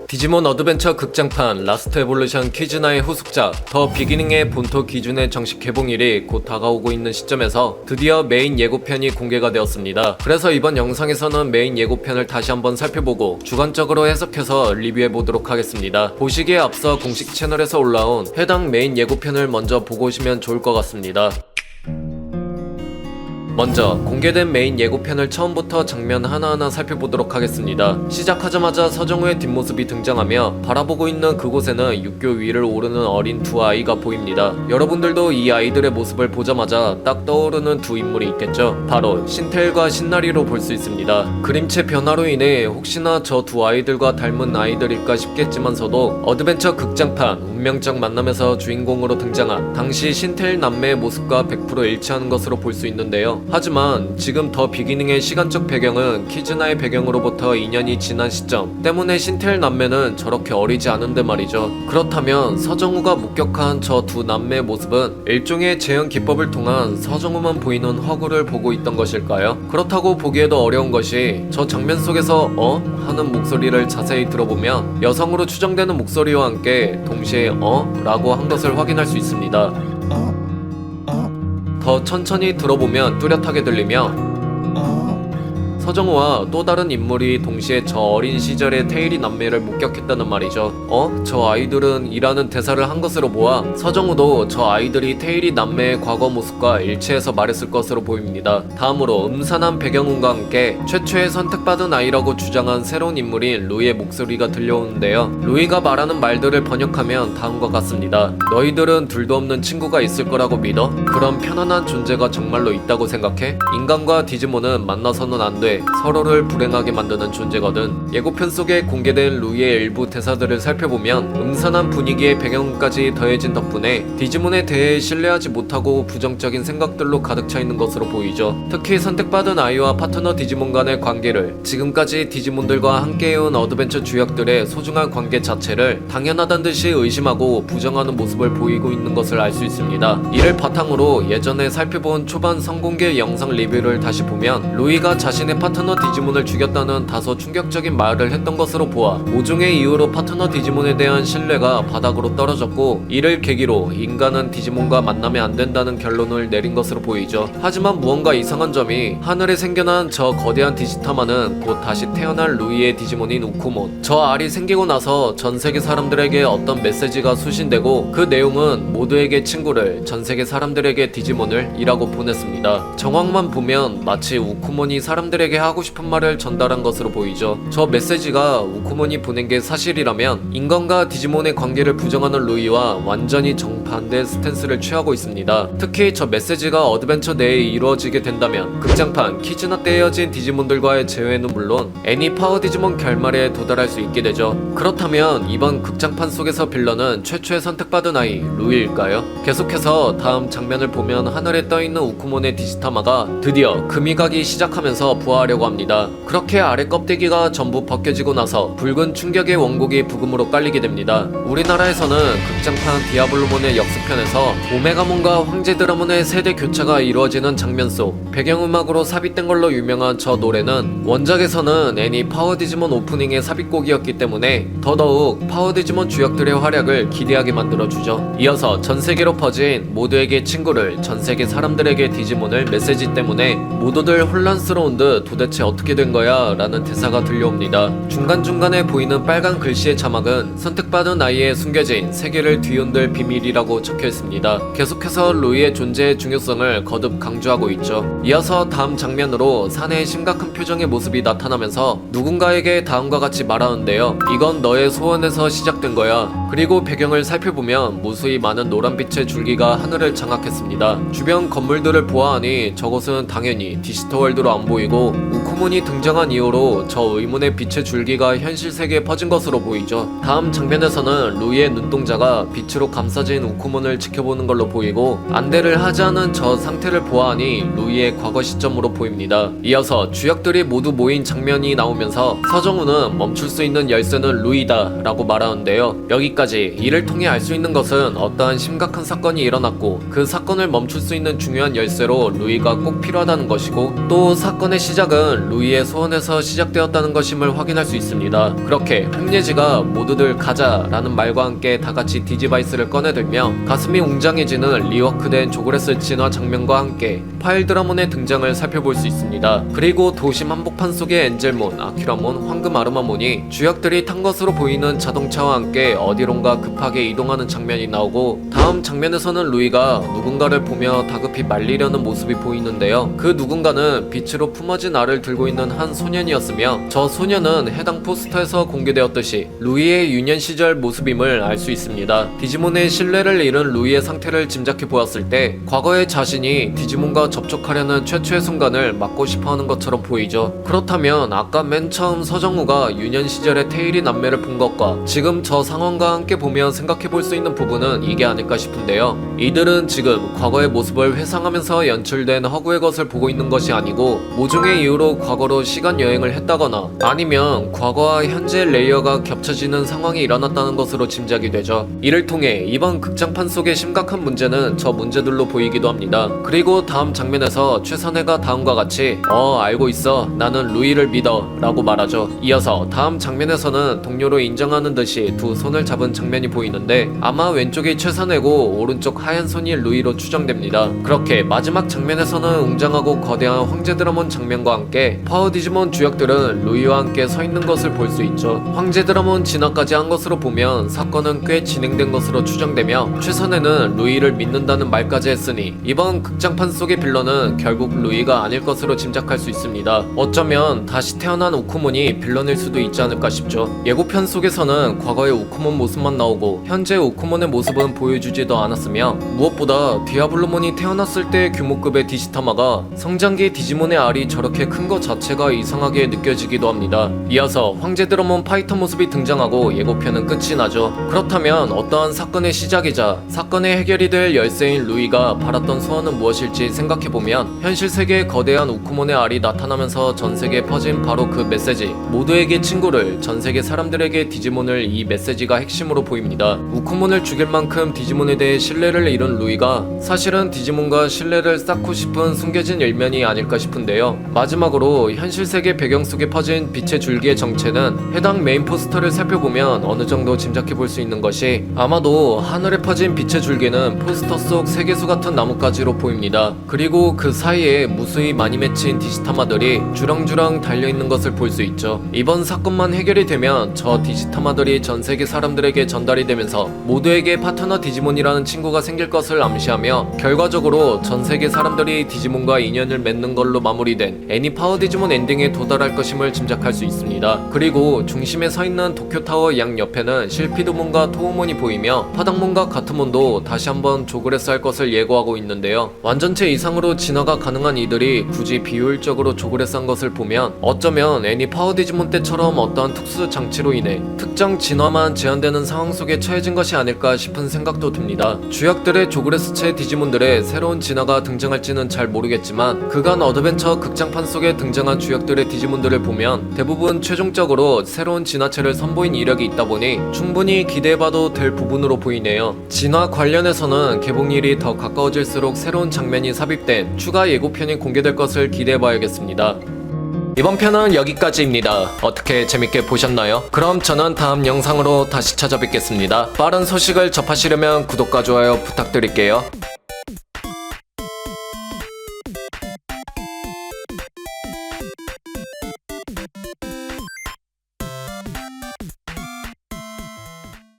디지몬 어드벤처 극장판 라스트 에볼루션 키즈나의 후속작 더 비기닝의 본토 기준의 정식 개봉일이 곧 다가오고 있는 시점에서 드디어 메인 예고편이 공개가 되었습니다. 그래서 이번 영상에서는 메인 예고편을 다시 한번 살펴보고 주관적으로 해석해서 리뷰해보도록 하겠습니다. 보시기에 앞서 공식 채널에서 올라온 해당 메인 예고편을 먼저 보고 오시면 좋을 것 같습니다. 먼저 공개된 메인 예고편을 처음부터 장면 하나하나 살펴보도록 하겠습니다. 시작하자마자 서정우의 뒷모습이 등장하며 바라보고 있는 그곳에는 육교 위를 오르는 어린 두 아이가 보입니다. 여러분들도 이 아이들의 모습을 보자마자 딱 떠오르는 두 인물이 있겠죠. 바로 신텔과 신나리로 볼 수 있습니다. 그림체 변화로 인해 혹시나 저 두 아이들과 닮은 아이들일까 싶겠지만서도 어드벤처 극장판 운명적 만남에서 주인공으로 등장한 당시 신텔 남매의 모습과 100% 일치하는 것으로 볼 수 있는데요. 하지만 지금 더 비기닝의 시간적 배경은 키즈나의 배경으로부터 2년이 지난 시점 때문에 신텔 남매는 저렇게 어리지 않은데 말이죠. 그렇다면 서정우가 목격한 저 두 남매의 모습은 일종의 재현 기법을 통한 서정우만 보이는 허구를 보고 있던 것일까요? 그렇다고 보기에도 어려운 것이 저 장면 속에서 하는 목소리를 자세히 들어보면 여성으로 추정되는 목소리와 함께 동시에 라고 한 것을 확인할 수 있습니다. 더 천천히 들어보면 뚜렷하게 들리며 서정우와 또 다른 인물이 동시에 저 어린 시절의 테일이 남매를 목격했다는 말이죠. 저 아이들은 이라는 대사를 한 것으로 보아 서정우도 저 아이들이 테일이 남매의 과거 모습과 일치해서 말했을 것으로 보입니다. 다음으로 음산한 배경음과 함께 최초의 선택받은 아이라고 주장한 새로운 인물인 루이의 목소리가 들려오는데요. 루이가 말하는 말들을 번역하면 다음과 같습니다. 너희들은 둘도 없는 친구가 있을 거라고 믿어? 그런 편안한 존재가 정말로 있다고 생각해? 인간과 디지몬은 만나서는 안 돼. 서로를 불행하게 만드는 존재거든. 예고편 속에 공개된 루이의 일부 대사들을 살펴보면 음산한 분위기의 배경까지 더해진 덕분에 디지몬에 대해 신뢰하지 못하고 부정적인 생각들로 가득 차 있는 것으로 보이죠. 특히 선택받은 아이와 파트너 디지몬 간의 관계를 지금까지 디지몬들과 함께해온 어드벤처 주역들의 소중한 관계 자체를 당연하단 듯이 의심하고 부정하는 모습을 보이고 있는 것을 알 수 있습니다. 이를 바탕으로 예전에 살펴본 초반 선공개 영상 리뷰를 다시 보면 루이가 자신의 파트너 디지몬을 죽였다는 다소 충격적인 말을 했던 것으로 보아 모종의 이유로 파트너 디지몬에 대한 신뢰가 바닥으로 떨어졌고 이를 계기로 인간은 디지몬과 만나면 안 된다는 결론을 내린 것으로 보이죠. 하지만 무언가 이상한 점이 하늘에 생겨난 저 거대한 디지타마는 곧 다시 태어날 루이의 디지몬인 우쿠몬. 저 알이 생기고 나서 전 세계 사람들에게 어떤 메시지가 수신되고 그 내용은 모두에게 친구를, 전 세계 사람들에게 디지몬을 이라고 보냈습니다. 정황만 보면 마치 우쿠몬이 사람들에게 하고 싶은 말을 전달한 것으로 보이죠. 저 메시지가 우쿠몬이 보낸 게 사실이라면 인간과 디지몬의 관계를 부정하는 루이와 완전히 정반대 스탠스를 취하고 있습니다. 특히 저 메시지가 어드벤처 내에 이루어지게 된다면 극장판 키즈나 때 헤어진 디지몬들과의 재회는 물론 애니 파워 디지몬 결말에 도달할 수 있게 되죠. 그렇다면 이번 극장판 속에서 빌런은 최초의 선택받은 아이 루이일까요? 계속해서 다음 장면을 보면 하늘에 떠있는 우쿠몬의 디지타마가 드디어 금이 가기 시작하면서 부화하려고 합니다. 그렇게 아래 껍데기가 전부 벗겨지고 나서 붉은 충격의 원곡이 부금으로 깔리게 됩니다. 우리나라에서는 극장판 디아블로몬의 역습편에서 오메가몬과 황제 드라몬의 세대 교차가 이루어지는 장면 속 배경음악으로 삽입된 걸로 유명한 저 노래는 원작에서는 애니 파워 디지몬 오프닝의 삽입곡이었기 때문에 더더욱 파워 디지몬 주역들의 활약을 기대하게 만들어주죠. 이어서 전세계로 퍼진 모두에게 친구를, 전세계 사람들에게 디지몬을 메시지 때문에 모두들 혼란스러운 듯 도대체 어떻게 된 거야? 라는 대사가 들려옵니다. 중간중간에 보이는 빨간 글씨의 자막은 선택받은 아이의 숨겨진 세계를 뒤흔들 비밀이라고 적혀있습니다. 계속해서 루이의 존재의 중요성을 거듭 강조하고 있죠. 이어서 다음 장면으로 사내의 심각한 표정의 모습이 나타나면서 누군가에게 다음과 같이 말하는데요. 이건 너의 소원에서 시작된 거야. 그리고 배경을 살펴보면 무수히 많은 노란빛의 줄기가 하늘을 장악했습니다. 주변 건물들을 보아하니 저곳은 당연히 디지털월드로 안 보이고 우쿠몬이 등장한 이후로 저 의문의 빛의 줄기가 현실 세계에 퍼진 것으로 보이죠. 다음 장면에서는 루이의 눈동자가 빛으로 감싸진 우크몬을 지켜보는 걸로 보이고 안대를 하지 않은 저 상태를 보아하니 루이의 과거 시점으로 보입니다. 이어서 주역들이 모두 모인 장면이 나오면서 서정우는 멈출 수 있는 열쇠는 루이다 라고 말하는데요. 여기까지 이를 통해 알 수 있는 것은 어떠한 심각한 사건이 일어났고 그 사건을 멈출 수 있는 중요한 열쇠로 루이가 꼭 필요하다는 것이고 또 사건의 시작은 루이의 소원에서 시작되었다는 것임을 확인할 수 있습니다. 그렇게 홍예지가 모두들 가자 라는 말과 함께 다같이 디지바이스를 꺼내들며 가슴이 웅장해지는 리워크된 조그레스 진화 장면과 함께 파일 드라몬의 등장을 살펴볼 수 있습니다. 그리고 도심 한복판 속의 엔젤몬, 아큐라몬, 황금 아르마몬이 주역들이 탄 것으로 보이는 자동차와 함께 어디론가 급하게 이동하는 장면이 나오고 다음 장면에서는 루이가 누군가를 보며 다급히 말리려는 모습이 보이는데요. 그 누군가는 빛으로 품어진 알을 들고 있는 한 소년이었으며 저 소년은 해당 포스터에서 공개되었듯이 루이의 유년 시절 모습임을 알 수 있습니다. 디지몬의 신뢰를 잃은 루이의 상태를 짐작해 보았을 때 과거의 자신이 디지몬과 접촉하려는 최초의 순간을 막고 싶어하는 것처럼 보이죠. 그렇다면 아까 맨 처음 서정우가 유년 시절의 테일이 남매를 본 것과 지금 저 상황과 함께 보면 생각해 볼 수 있는 부분은 이게 아닐까 싶은데요. 이들은 지금 과거의 모습을 회상하면서 연출된 허구의 것을 보고 있는 것이 아니고 모종의 이유로 과거로 시간 여행을 했다거나 아니면 과거와 현재의 레이어가 겹쳐지는 상황이 일어났다는 것으로 짐작이 되죠. 이를 통해 이번 극장판 속의 심각한 문제는 저 문제들로 보이기도 합니다. 그리고 다음 장면에서 최선혜가 다음과 같이 알고 있어, 나는 루이를 믿어 라고 말하죠. 이어서 다음 장면에서는 동료로 인정하는 듯이 두 손을 잡은 장면이 보이는데 아마 왼쪽이 최선혜고 오른쪽 하얀 손이 루이로 추정됩니다. 그렇게 마지막 장면에서는 웅장하고 거대한 황제 드라몬 장면과 함께 파워 디지몬 주역들은 루이와 함께 서 있는 것을 볼 수 있죠. 황제 드라몬 진화까지 한 것으로 보면 사건은 꽤 진행된 것으로 추정되며 최선혜는 루이를 믿는다는 말까지 했으니 이번 극장판 속의 빌런은 결국 루이가 아닐 것으로 짐작할 수 있습니다. 어쩌면 다시 태어난 우크몬이 빌런일 수도 있지 않을까 싶죠. 예고편 속에서는 과거의 우크몬 모습만 나오고 현재 우크몬의 모습은 보여주지도 않았으며 무엇보다 디아블로몬이 태어났을 때의 규모급의 디지타마가 성장기 디지몬의 알이 저렇게 큰 것 자체가 이상하게 느껴지기도 합니다. 이어서 황제 드라몬 파이터 모습이 등장하고 예고편은 끝이 나죠. 그렇다면 어떠한 사건의 시작이자 사건의 해결이 될 열쇠인 루이가 바랐던 소원은 무엇일지 생각해보면 현실 세계에 거대한 우크몬의 알이 나타나면서 전세계에 퍼진 바로 그 메시지, 모두에게 친구를, 전세계 사람들에게 디지몬을, 이 메시지가 핵심으로 보입니다. 우크몬을 죽일 만큼 디지몬에 대해 신뢰를 잃은 루이가 사실은 디지몬과 신뢰를 쌓고 싶은 숨겨진 일면이 아닐까 싶은데요. 마지막으로 현실 세계 배경 속에 퍼진 빛의 줄기의 정체는 해당 메인 포스터를 살펴보면 어느 정도 짐작해 볼 수 있는 것이 아마도 하늘에 퍼진 빛의 줄기는 포스터 속 세계수 같은 나뭇가지로 보입니다. 그리고 그 사이에 무수히 많이 맺힌 디지타마들이 주렁주렁 달려있는 것을 볼 수 있죠. 이번 사건만 해결이 되면 저 디지타마들이 전 세계 사람들에게 전달이 되면서 모두에게 파트너 디지몬이라는 친구가 생길 것을 암시하며 결과적으로 전 세계 사람들이 디지몬과 인연을 맺는 걸로 마무리된 애니 파워 디지몬 엔딩에 도달할 것임을 짐작할 수 있습니다. 그리고 중심에 서 있는 도쿄타워 양 옆에는 실피드몬과 토우몬이 보이며 파닥몬과 가트몬도 다시 한번 조그레스 할 것을 예고하고 있는데요. 완전체 이상으로 진화가 가능한 이들이 굳이 비효율적으로 조그레스 한 것을 보면 어쩌면 애니 파워 디지몬 때처럼 어떠한 특수 장치로 인해 특정 진화만 제한되는 상황 속에 처해진 것이 아닐까 싶은 생각도 듭니다. 주역들의 조그레스체 디지몬들의 새로운 진화가 등장할지는 잘 모르겠지만 그간 어드벤처 극장판 속에 등장한 주역들의 디지몬들을 보면 대부분 최종적으로 새로운 진화체를 선보인 이력이 있다 보니 충분히 기대해봐도 될 부분으로 보이네요. 진화 관련해서는 개봉일이 더 가까워질수록 새로운 장면이 삽입된 추가 예고편이 공개될 것을 기대해봐야겠습니다. 이번 편은 여기까지입니다. 어떻게 재밌게 보셨나요? 그럼 저는 다음 영상으로 다시 찾아뵙겠습니다. 빠른 소식을 접하시려면 구독과 좋아요 부탁드릴게요.